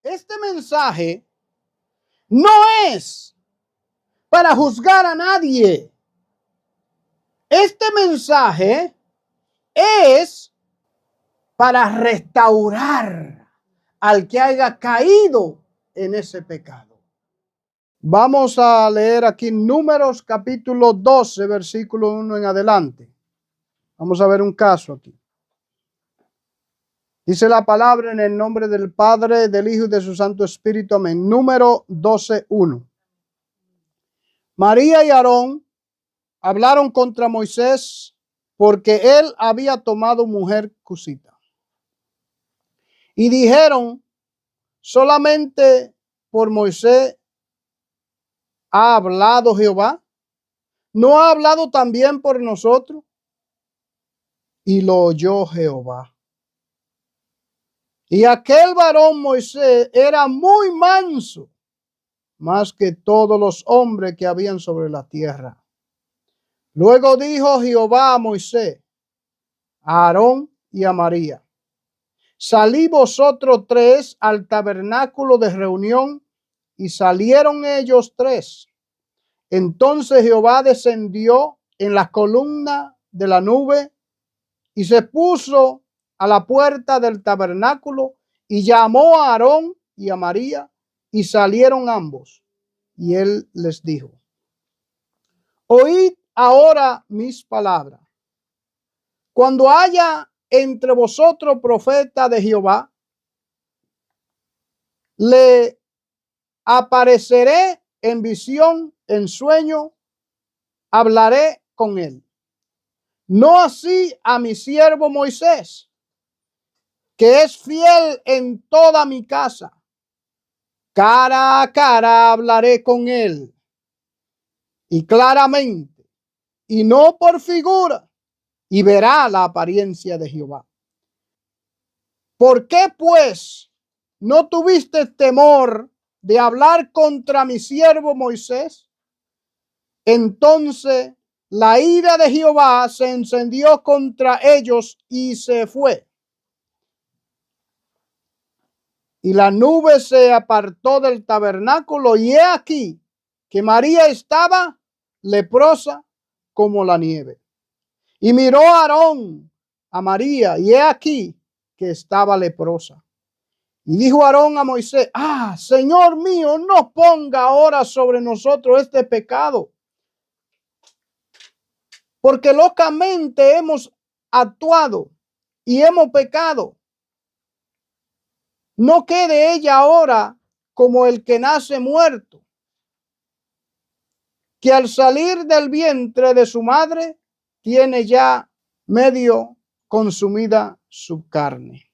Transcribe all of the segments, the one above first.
Este mensaje no es para juzgar a nadie. Este mensaje es para restaurar al que haya caído en ese pecado. Vamos a leer aquí Números capítulo 12, versículo 1 en adelante. Vamos a ver un caso aquí. Dice la palabra en el nombre del Padre, del Hijo y de su Santo Espíritu. Amén. Número 12, 1. María y Aarón hablaron contra Moisés porque él había tomado mujer cusita. Y dijeron, solamente por Moisés ha hablado Jehová. ¿No ha hablado también por nosotros? Y lo oyó Jehová. Y aquel varón Moisés era muy manso, más que todos los hombres que habían sobre la tierra. Luego dijo Jehová a Moisés, a Aarón y a María: salí vosotros tres al tabernáculo de reunión. Y salieron ellos tres. Entonces Jehová descendió en la columna de la nube y se puso a la puerta del tabernáculo y llamó a Aarón y a María, y salieron ambos. Y él les dijo: oíd ahora mis palabras. Cuando haya entre vosotros profeta de Jehová, le apareceré en visión, en sueño, hablaré con él. No así a mi siervo Moisés, que es fiel en toda mi casa. Cara a cara hablaré con él, y claramente, y no por figura, y verá la apariencia de Jehová. ¿Por qué pues no tuviste temor de hablar contra mi siervo Moisés? Entonces la ira de Jehová se encendió contra ellos y se fue. Y la nube se apartó del tabernáculo, y he aquí que María estaba leprosa como la nieve. Y miró a Aarón a María, y he aquí que estaba leprosa. Y dijo Aarón a Moisés: Señor mío, no ponga ahora sobre nosotros este pecado, porque locamente hemos actuado y hemos pecado. No quede ella ahora como el que nace muerto, que al salir del vientre de su madre tiene ya medio consumida su carne.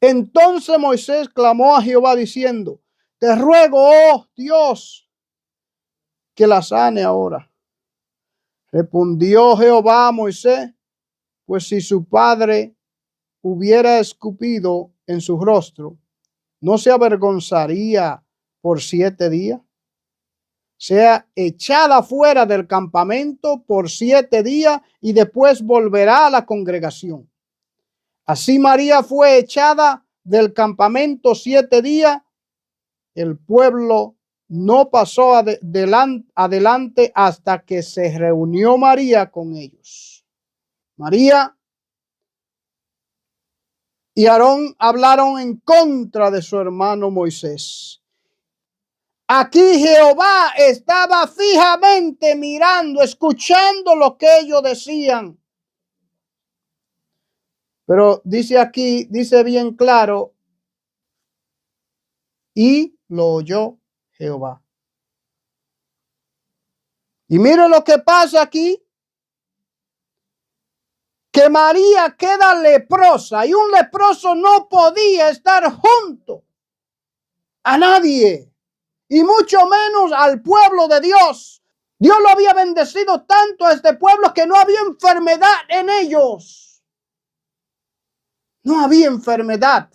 Entonces Moisés clamó a Jehová diciendo: te ruego, oh Dios, que la sane ahora. Respondió Jehová a Moisés: pues si su padre hubiera escupido en su rostro, ¿no se avergonzaría por 7 días? Sea echada fuera del campamento por 7 días y después volverá a la congregación. Así María fue echada del campamento 7 días. El pueblo no pasó adelante hasta que se reunió María con ellos. María y Aarón hablaron en contra de su hermano Moisés. Aquí Jehová estaba fijamente mirando, escuchando lo que ellos decían. Pero dice aquí, dice bien claro, y lo oyó Jehová. Y mire lo que pasa aquí, que María queda leprosa, y un leproso no podía estar junto a nadie, y mucho menos al pueblo de Dios. Dios lo había bendecido tanto a este pueblo que no había enfermedad en ellos. No había enfermedad,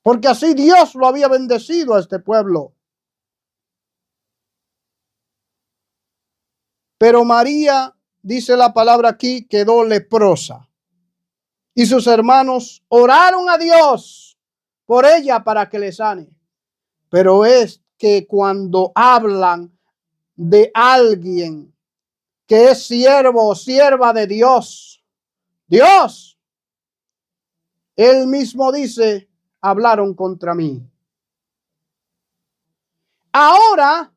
porque así Dios lo había bendecido a este pueblo. Pero María, dice la palabra aquí, quedó leprosa. Y sus hermanos oraron a Dios por ella para que le sane. Pero es que cuando hablan de alguien que es siervo o sierva de Dios, él mismo dice, hablaron contra mí. Ahora,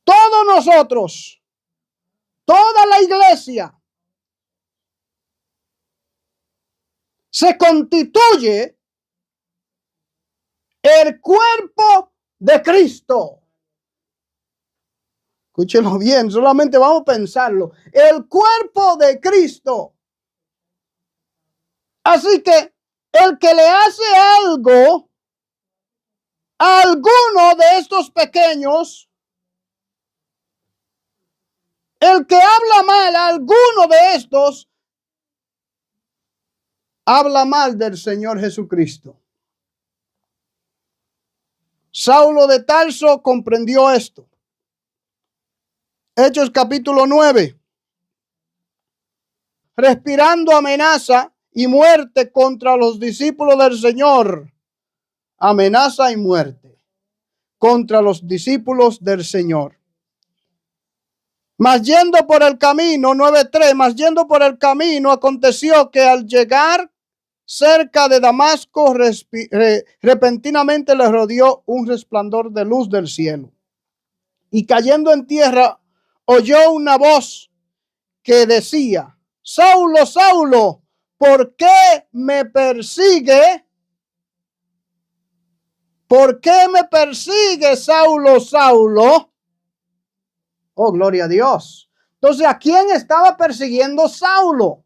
todos nosotros, toda la iglesia, se constituye el cuerpo de Cristo. Escúchelo bien, solamente vamos a pensarlo. El cuerpo de Cristo. Así que el que le hace algo a alguno de estos pequeños, el que habla mal a alguno de estos, habla mal del Señor Jesucristo. Saulo de Tarso comprendió esto. Hechos capítulo 9. Respirando amenaza y muerte contra los discípulos del Señor. Amenaza y muerte contra los discípulos del Señor. Mas yendo por el camino, 9:3, mas yendo por el camino, aconteció que al llegar cerca de Damasco, repentinamente le rodeó un resplandor de luz del cielo. Y cayendo en tierra, oyó una voz que decía, Saulo, Saulo, ¿por qué me persigue? ¿Por qué me persigue, Saulo, Saulo? Oh, gloria a Dios. Entonces, ¿a quién estaba persiguiendo Saulo?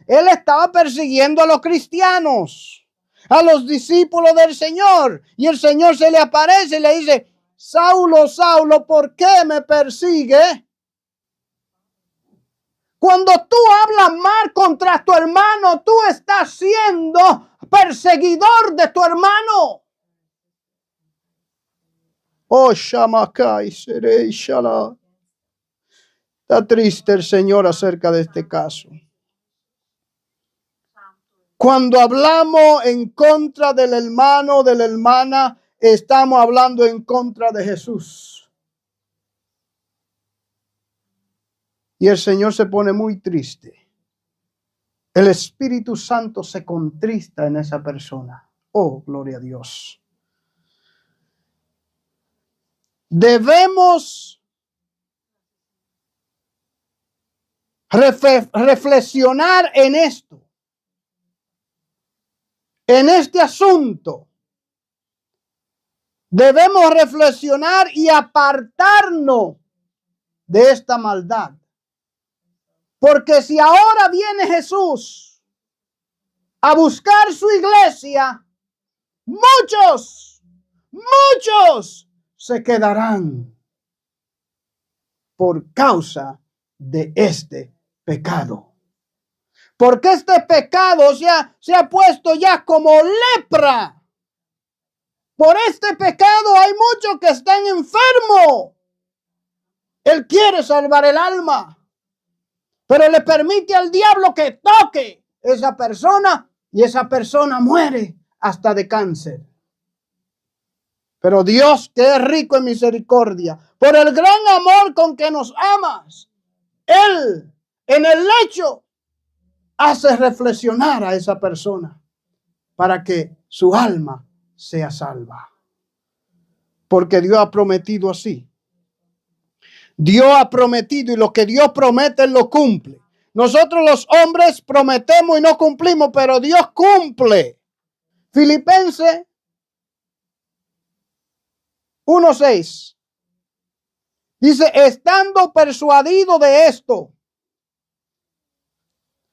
Él estaba persiguiendo a los cristianos, a los discípulos del Señor. Y el Señor se le aparece y le dice, Saulo, Saulo, ¿por qué me persigue? Cuando tú hablas mal contra tu hermano, tú estás siendo perseguidor de tu hermano. Oh, Shamakai, Serei Shala. Está triste el Señor acerca de este caso. Cuando hablamos en contra del hermano, de la hermana, estamos hablando en contra de Jesús. Y el Señor se pone muy triste. El Espíritu Santo se contrista en esa persona. Oh, gloria a Dios. Debemos reflexionar en esto. En este asunto. Debemos reflexionar y apartarnos de esta maldad. Porque si ahora viene Jesús a buscar su iglesia, muchos se quedarán por causa de este pecado. Porque este pecado se ha puesto ya como lepra. Por este pecado hay muchos que están enfermos. Él quiere salvar el alma, pero le permite al diablo que toque esa persona y esa persona muere hasta de cáncer. Pero Dios, que es rico en misericordia, por el gran amor con que nos amas, Él en el lecho hace reflexionar a esa persona para que su alma sea salva. Porque Dios ha prometido así. Dios ha prometido y lo que Dios promete, Él lo cumple. Nosotros los hombres prometemos y no cumplimos, pero Dios cumple. Filipenses 1:6 dice, estando persuadido de esto,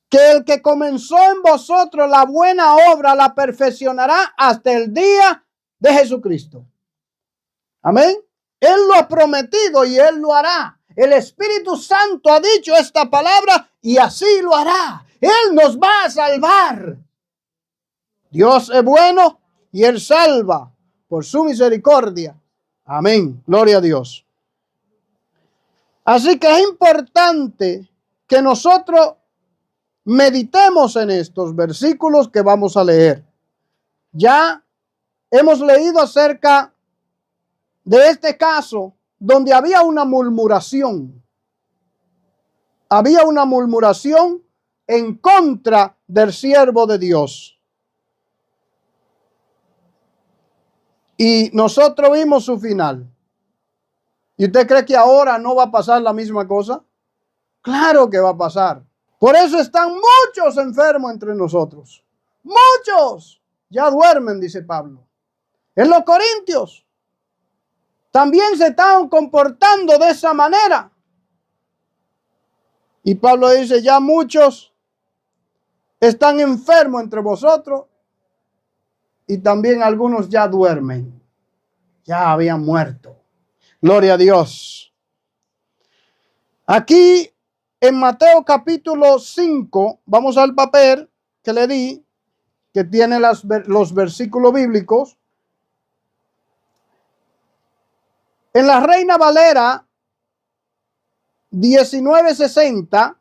que el que comenzó en vosotros la buena obra la perfeccionará hasta el día de Jesucristo. Amén. Él lo ha prometido y Él lo hará. El Espíritu Santo ha dicho esta palabra y así lo hará. Él nos va a salvar. Dios es bueno y Él salva por su misericordia. Amén. Gloria a Dios. Así que es importante que nosotros meditemos en estos versículos que vamos a leer. Ya hemos leído acerca de este caso donde había una murmuración. Había una murmuración en contra del siervo de Dios. Y nosotros vimos su final. ¿Y usted cree que ahora no va a pasar la misma cosa? Claro que va a pasar. Por eso están muchos enfermos entre nosotros. Muchos. Ya duermen, dice Pablo. En los Corintios también se están comportando de esa manera. Y Pablo dice, ya muchos están enfermos entre vosotros y también algunos ya duermen. Ya habían muerto. Gloria a Dios. Aquí en Mateo capítulo 5, vamos al papel que le di, que tiene los versículos bíblicos. En la Reina Valera 1960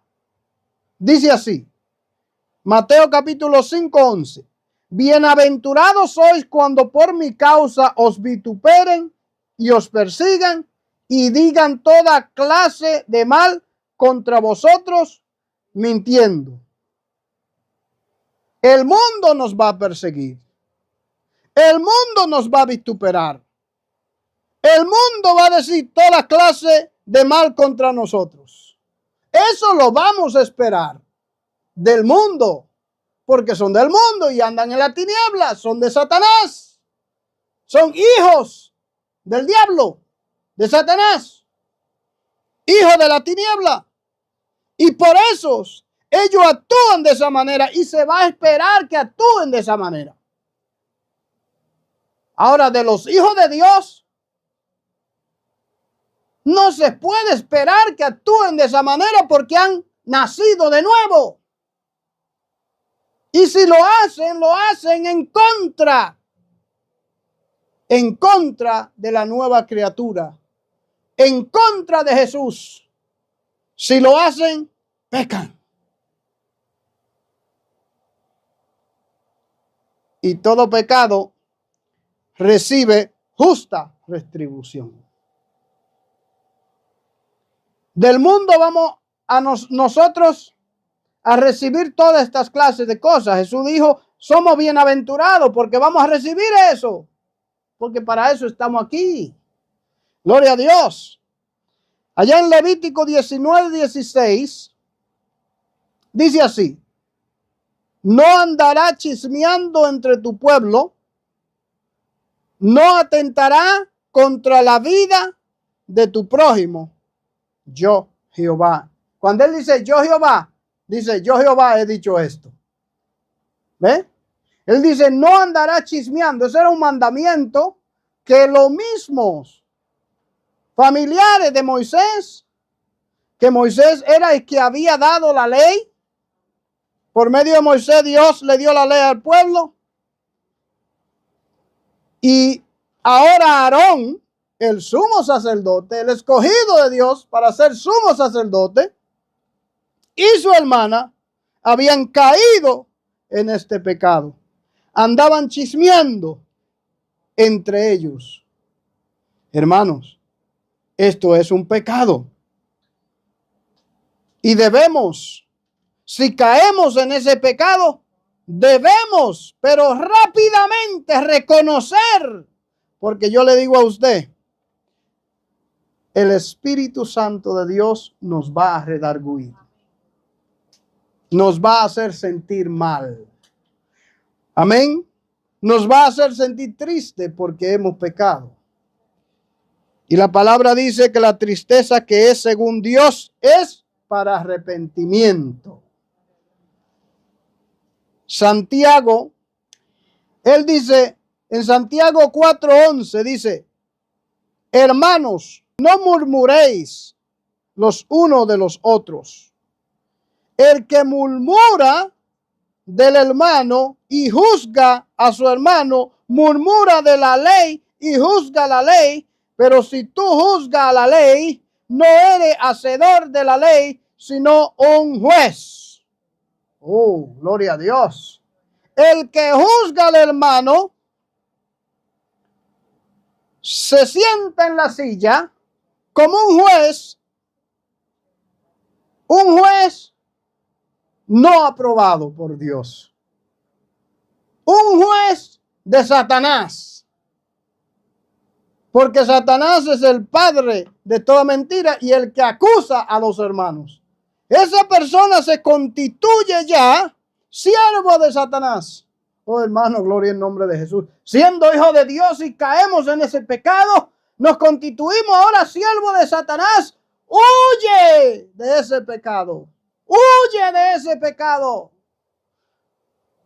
dice así, Mateo capítulo 5, 11. Bienaventurados sois cuando por mi causa os vituperen y os persigan y digan toda clase de mal contra vosotros, mintiendo. El mundo nos va a perseguir. El mundo nos va a vituperar. El mundo va a decir toda clase de mal contra nosotros. Eso lo vamos a esperar del mundo, porque son del mundo y andan en la tiniebla, son de Satanás. Son hijos del diablo, de Satanás, hijos de la tiniebla. Y por eso ellos actúan de esa manera y se va a esperar que actúen de esa manera. Ahora, de los hijos de Dios, no se puede esperar que actúen de esa manera porque han nacido de nuevo. Y si lo hacen en contra de la nueva criatura, en contra de Jesús. Si lo hacen, pecan. Y todo pecado recibe justa retribución. Del mundo vamos a nosotros a recibir todas estas clases de cosas. Jesús dijo, somos bienaventurados porque vamos a recibir eso. Porque para eso estamos aquí. Gloria a Dios. Allá en Levítico 19:16 dice así, no andará chismeando entre tu pueblo, no atentará contra la vida de tu prójimo. Yo, Jehová. Cuando él dice yo, Jehová, dice yo, Jehová, he dicho esto. ¿Ve? Él dice no andará chismeando. Ese era un mandamiento que los mismos familiares de Moisés, que Moisés era el que había dado la ley. Por medio de Moisés, Dios le dio la ley al pueblo. Y ahora Aarón, el sumo sacerdote, el escogido de Dios para ser sumo sacerdote, y su hermana habían caído en este pecado. Andaban chismeando entre ellos. Hermanos, esto es un pecado. Y debemos, si caemos en ese pecado, debemos, pero rápidamente reconocer, porque yo le digo a usted, el Espíritu Santo de Dios nos va a redarguir. Nos va a hacer sentir mal. Amén. Nos va a hacer sentir triste porque hemos pecado. Y la palabra dice que la tristeza que es según Dios es para arrepentimiento. Santiago, él dice, en Santiago 4:11 dice, hermanos, no murmuréis los unos de los otros. El que murmura del hermano y juzga a su hermano, murmura de la ley y juzga la ley. Pero si tú juzgas a la ley, no eres hacedor de la ley, sino un juez. Oh, gloria a Dios. el que juzga al hermano se sienta en la silla como un juez no aprobado por Dios, un juez de Satanás, porque Satanás es el padre de toda mentira y el que acusa a los hermanos. Esa persona se constituye ya siervo de Satanás. Oh, hermano, gloria en nombre de Jesús. Siendo hijo de Dios y caemos en ese pecado, nos constituimos ahora siervo de Satanás. Huye de ese pecado. Huye de ese pecado.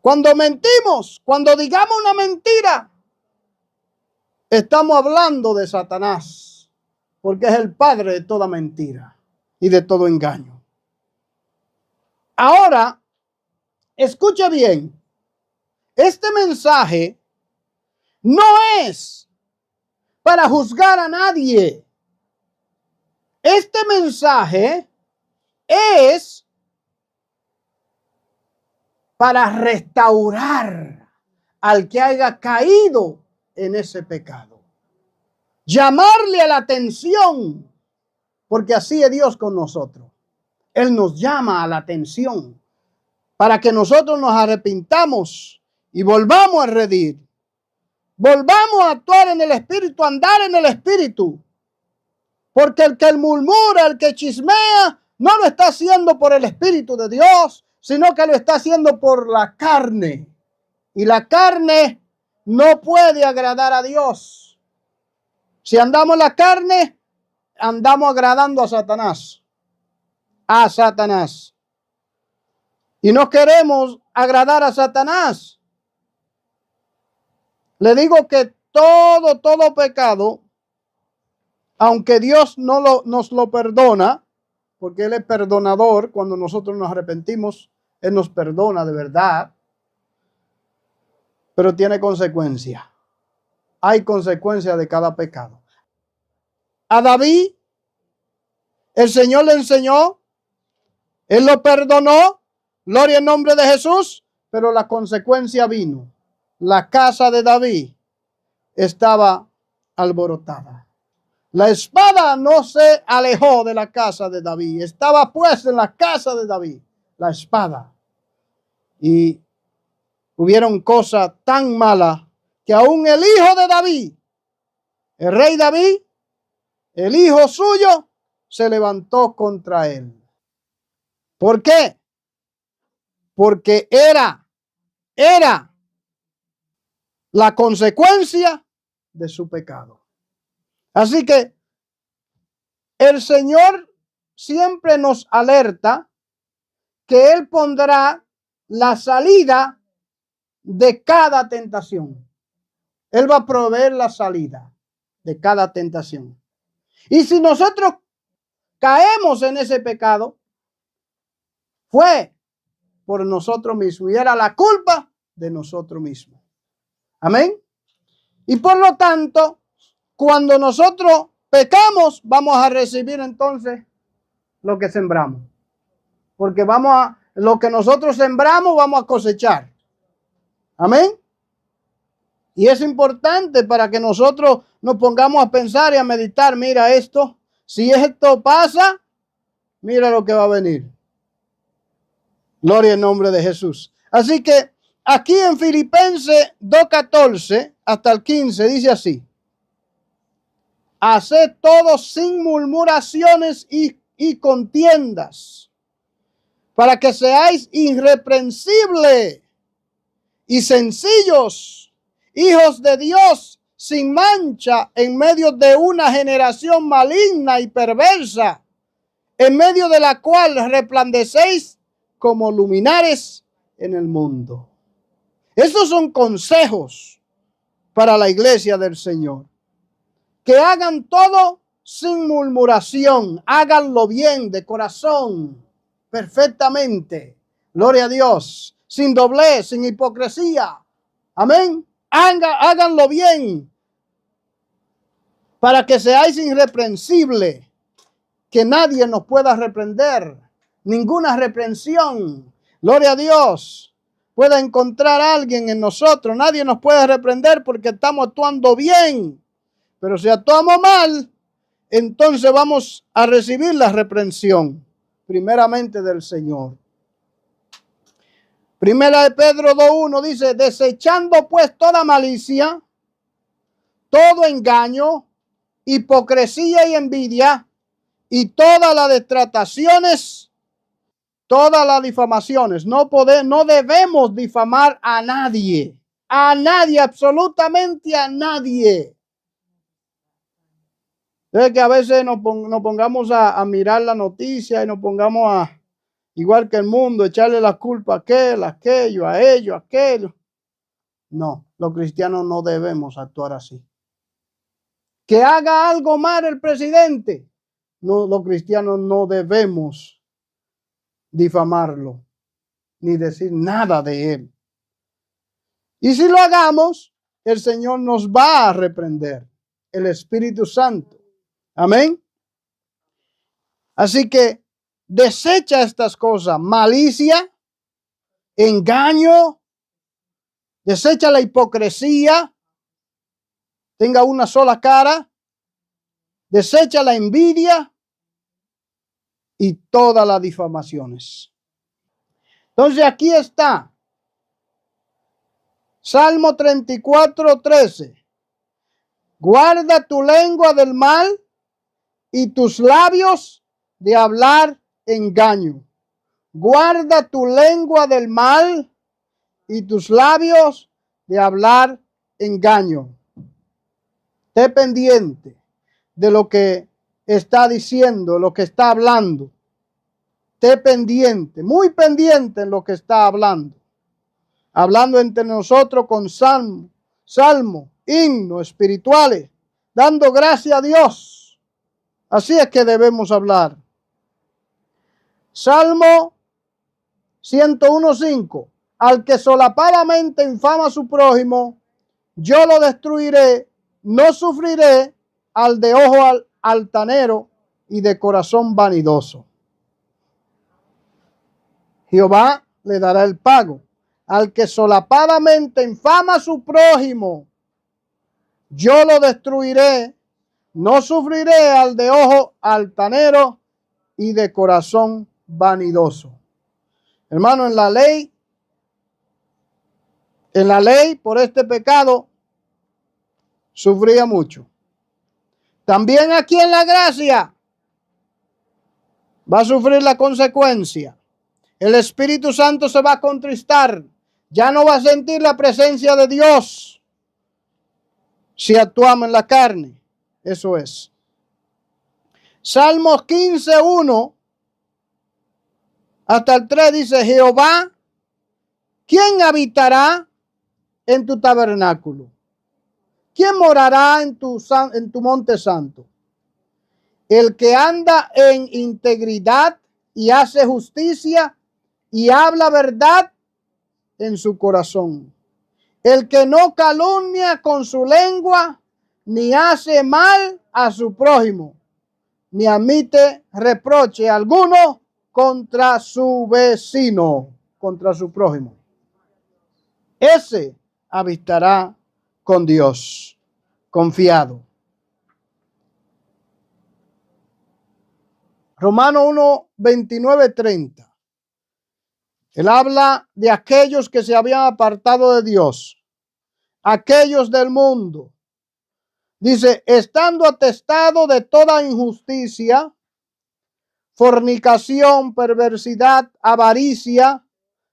Cuando mentimos, cuando digamos una mentira, estamos hablando de Satanás, porque es el padre de toda mentira y de todo engaño. Ahora, escuche bien, este mensaje no es para juzgar a nadie. Este mensaje es para restaurar al que haya caído en ese pecado. Llamarle a la atención, porque así es Dios con nosotros. Él nos llama a la atención para que nosotros nos arrepintamos y volvamos a redimir. Volvamos a actuar en el Espíritu, a andar en el Espíritu. Porque el que murmura, el que chismea, no lo está haciendo por el Espíritu de Dios, sino que lo está haciendo por la carne. Y la carne no puede agradar a Dios. Si andamos en la carne, andamos agradando a Satanás. A Satanás. Y no queremos agradar a Satanás. Le digo que todo pecado, aunque Dios nos lo perdona, porque Él es perdonador, cuando nosotros nos arrepentimos, Él nos perdona de verdad, pero tiene consecuencia. Hay consecuencia de cada pecado. A David, el Señor le enseñó, Él lo perdonó, gloria en nombre de Jesús, pero la consecuencia vino. La casa de David estaba alborotada. La espada no se alejó de la casa de David. Estaba pues en la casa de David la espada. Y hubieron cosas tan malas que aún el hijo de David, el rey David, el hijo suyo, se levantó contra él. ¿Por qué? Porque era la consecuencia de su pecado. Así que el Señor siempre nos alerta que Él pondrá la salida de cada tentación. Él va a proveer la salida de cada tentación. Y si nosotros caemos en ese pecado, fue por nosotros mismos y era la culpa de nosotros mismos. Amén. Y por lo tanto, cuando nosotros pecamos, vamos a recibir entonces lo que sembramos. Porque lo que nosotros sembramos, vamos a cosechar. Amén. Y es importante para que nosotros nos pongamos a pensar y a meditar. Mira esto, si esto pasa, mira lo que va a venir. Gloria en nombre de Jesús. Así que aquí en Filipenses 2:14 hasta el 15 dice así: haced todo sin murmuraciones y contiendas, para que seáis irreprensibles y sencillos, hijos de Dios, sin mancha, en medio de una generación maligna y perversa, en medio de la cual resplandecéis como luminares en el mundo. Esos son consejos para la iglesia del Señor. Que hagan todo sin murmuración, háganlo bien, de corazón, perfectamente. Gloria a Dios, sin doblez, sin hipocresía. Amén. Háganlo bien, para que seáis irreprensibles, que nadie nos pueda reprender, ninguna reprensión. Gloria a Dios. pueda encontrar a alguien en nosotros. Nadie nos puede reprender porque estamos actuando bien. Pero si actuamos mal, entonces vamos a recibir la reprensión, primeramente del Señor. Primera de Pedro 2:1 dice, desechando pues toda malicia, todo engaño, hipocresía y envidia, y todas las detractaciones, todas las difamaciones. No debemos difamar a nadie, absolutamente a nadie. Es que a veces nos pongamos a mirar la noticia y nos pongamos a, igual que el mundo, echarle la culpa a aquello, a ello, a aquello. No, los cristianos no debemos actuar así. Que haga algo mal el presidente, no, los cristianos no debemos difamarlo, ni decir nada de él. Y si lo hagamos, el Señor nos va a reprender, el Espíritu Santo. Amén. Así que desecha estas cosas, malicia, engaño, desecha la hipocresía, tenga una sola cara, desecha la envidia y todas las difamaciones. Entonces aquí está, Salmo 34:13. Guarda tu lengua del mal y tus labios de hablar engaño. Guarda tu lengua del mal y tus labios de hablar engaño. Esté pendiente de lo que está diciendo, lo que está hablando. Esté pendiente, muy pendiente en lo que está hablando. Hablando entre nosotros con salmo, himnos espirituales, dando gracias a Dios. Así es que debemos hablar. Salmo 101:5. Al que solapadamente infama a su prójimo, yo lo destruiré, no sufriré al de ojo altanero y de corazón vanidoso. Jehová le dará el pago. Al que solapadamente infama a su prójimo, yo lo destruiré, no sufriré al de ojo altanero y de corazón vanidoso. Hermano, en la ley por este pecado sufría mucho. También aquí en la gracia va a sufrir la consecuencia. El Espíritu Santo se va a contristar. Ya no va a sentir la presencia de Dios si actuamos en la carne. Eso es. Salmos 15:1 hasta el 3 dice, Jehová, ¿quién habitará en tu tabernáculo? ¿Quién morará en tu monte santo? El que anda en integridad y hace justicia y habla verdad en su corazón. El que no calumnia con su lengua, ni hace mal a su prójimo, ni admite reproche alguno contra su vecino, contra su prójimo. Ese habitará con Dios, confiado. Romanos 1:29-30. Él habla de aquellos que se habían apartado de Dios, aquellos del mundo. Dice, estando atestado de toda injusticia, fornicación, perversidad, avaricia,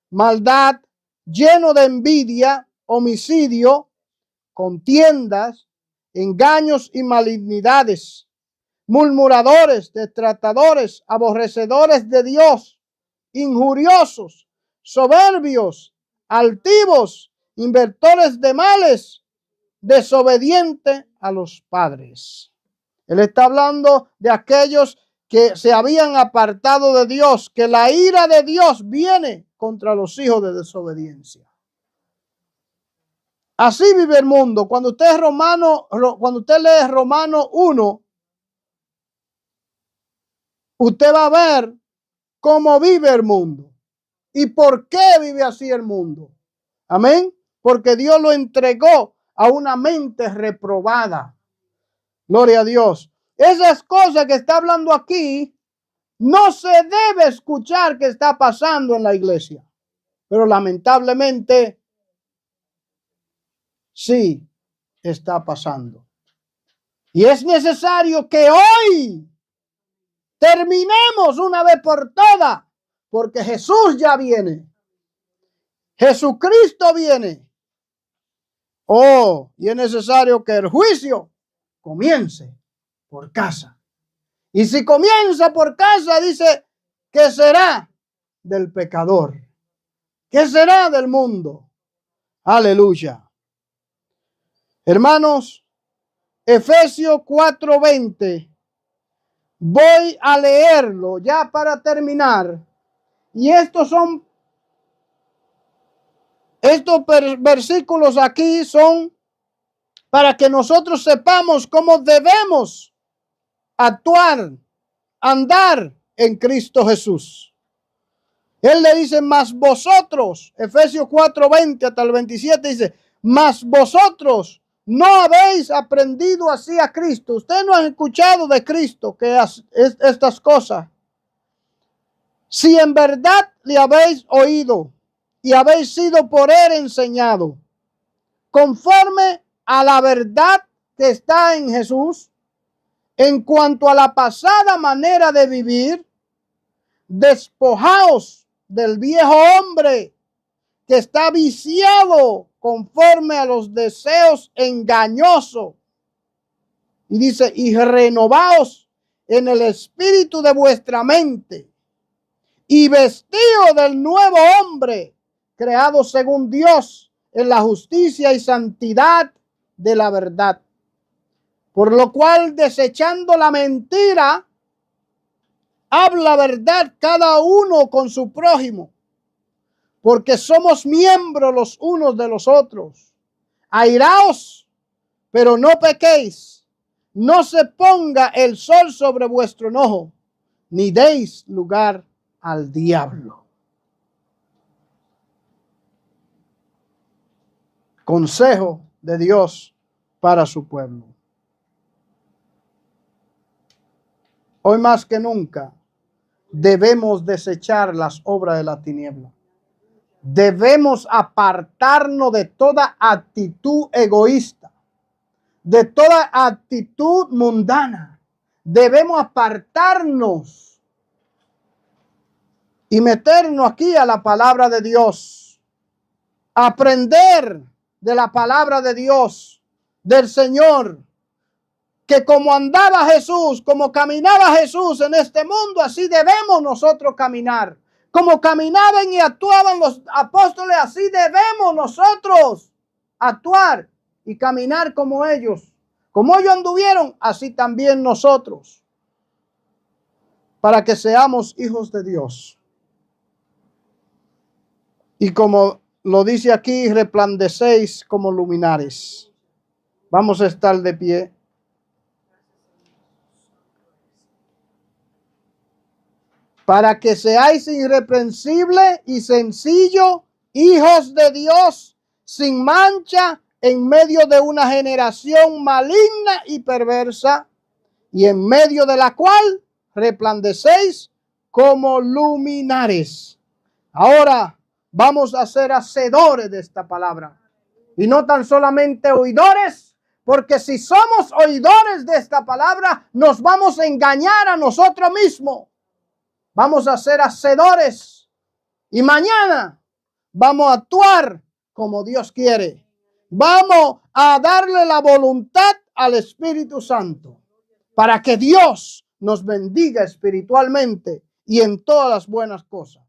maldad, lleno de envidia, homicidio, contiendas, engaños y malignidades, murmuradores, detractadores, aborrecedores de Dios, injuriosos, soberbios, altivos, invertores de males, desobedientes a los padres. Él está hablando de aquellos que se habían apartado de Dios, que la ira de Dios viene contra los hijos de desobediencia. Así vive el mundo. Cuando usted lee Romano 1, usted va a ver cómo vive el mundo. ¿Y por qué vive así el mundo? Amén. Porque Dios lo entregó a una mente reprobada. Gloria a Dios. Esas cosas que está hablando aquí no se debe escuchar que está pasando en la iglesia. Pero lamentablemente sí está pasando. Y es necesario que hoy terminemos una vez por todas, porque Jesús ya viene. Jesucristo viene. Oh, y es necesario que el juicio comience por casa. Y si comienza por casa, dice, ¿qué será del pecador? ¿Qué será del mundo? Aleluya. Hermanos, Efesios 4:20. Voy a leerlo ya para terminar. Y estos versículos aquí son para que nosotros sepamos cómo debemos actuar, andar en Cristo Jesús. Él le dice, mas vosotros, Efesios 4:20 hasta el 27 dice, mas vosotros no habéis aprendido así a Cristo. Usted no ha escuchado de Cristo que es estas cosas. Si en verdad le habéis oído y habéis sido por él enseñado, conforme a la verdad que está en Jesús, en cuanto a la pasada manera de vivir, despojaos del viejo hombre que está viciado conforme a los deseos engañosos. Y dice, y renovaos en el espíritu de vuestra mente y vestido del nuevo hombre, creado según Dios en la justicia y santidad de la verdad. Por lo cual, desechando la mentira, habla verdad cada uno con su prójimo, porque somos miembros los unos de los otros. Airaos, pero no pequéis. No se ponga el sol sobre vuestro enojo, ni deis lugar al diablo. Consejo de Dios para su pueblo. Hoy más que nunca debemos desechar las obras de la tiniebla. Debemos apartarnos de toda actitud egoísta, de toda actitud mundana. Debemos apartarnos y meternos aquí a la palabra de Dios. Aprender de la palabra de Dios, del Señor. Que como andaba Jesús, como caminaba Jesús en este mundo, así debemos nosotros caminar. Como caminaban y actuaban los apóstoles, así debemos nosotros actuar y caminar como ellos. Como ellos anduvieron, así también nosotros. Para que seamos hijos de Dios. Y como lo dice aquí, resplandecéis como luminares. Vamos a estar de pie. Para que seáis irreprensibles y sencillos, hijos de Dios, sin mancha, en medio de una generación maligna y perversa, y en medio de la cual resplandecéis como luminares. Ahora vamos a ser hacedores de esta palabra, y no tan solamente oidores, porque si somos oidores de esta palabra, nos vamos a engañar a nosotros mismos. Vamos a ser hacedores y mañana vamos a actuar como Dios quiere. Vamos a darle la voluntad al Espíritu Santo para que Dios nos bendiga espiritualmente y en todas las buenas cosas.